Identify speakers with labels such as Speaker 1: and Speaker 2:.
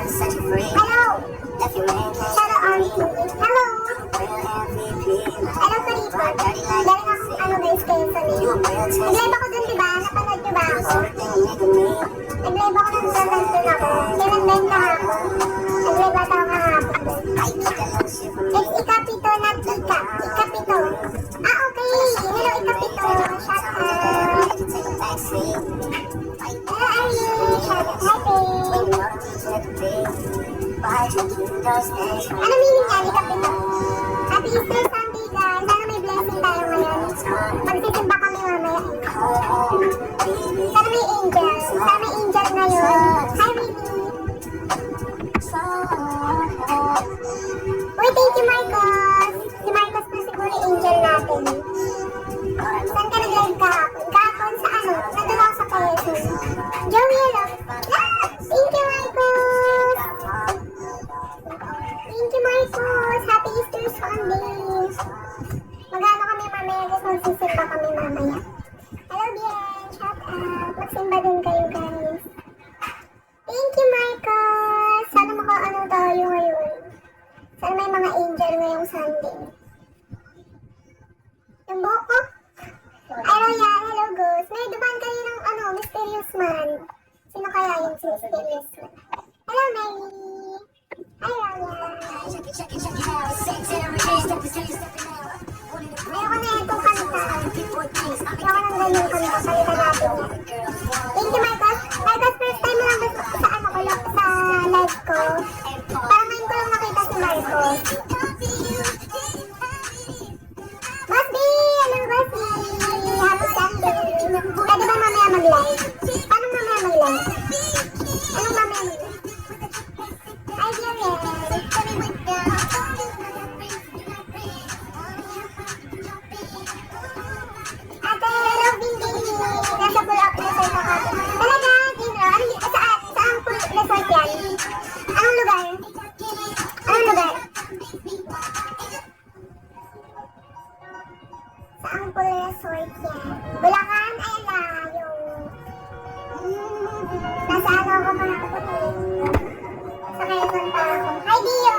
Speaker 1: Hello! Shout out auntie. Hello! Hello, Karipot. Galing akong guys, Quezon eh. Nag-live ako dun, diba? Napanood nyo ba ako? Nag-live ako ng Southampton ako. Sinag-benta ako. Nag-live ata ako kahapon dun. It's Ikapito, not Ika. Ikapito. Ah, okay. Hello, Ikapito. Shout out. Hello, Arlene. Shout out. Hi, babe. Ano meaning yan, Ikapito? Happy Easter Sunday, guys. Sana may blessing tayo ngayon. Magsisimba kami mamaya. Sana may angel. Sana may angel ngayon. Hi, baby. Uy, thank you, Marcos. Si Marcos na siguro yung angel natin. Saan ka nag-live kahapon? Kahapon sa ano? Nandun ako sa Quezon. Joey, hello. Ah! Thank you, Marcos. Thank you, Marcos. Happy Easter Sunday. Mag-ano kami mamaya, guys. Magsisimba kami mamaya. Hello, Bien. Shout out. Magsimba din kayo, guys. Thank you, Marcos. Sana maka-ano tayo ngayon. Sana may mga angel ngayong Sunday. Yung buhok ko? Ay, Royal. Hello, Gus. May dumaan kayo ng mysterious man. Sino kaya yung si mysterious man? Hello, Mary. Hi, Royal. Meron ko na itong kanta. Meron ko ng ganyan kanta. Palitan natin yan. Thank you, Marcos. Marcos, first time mo lang sa live ko. Para ngayon ko lang nakita si Marcos. Bosby! Hello, Bosby! Happy Sunday! Pwede ba mamaya mag-live? Paano mamaya mag-live? Anong mamaya mag-live? Hi, Jerry! Ate, Robin Dini! Nasa pull up resort ako. Talaga, Dino? Saan pull up resort yan? Anong lugar? Anong lugar? Saan pull resort yan? Bulacan? Ay, layo. Nasa ano ako makapunin? Sa Quezon pa ako. Hi, Dio!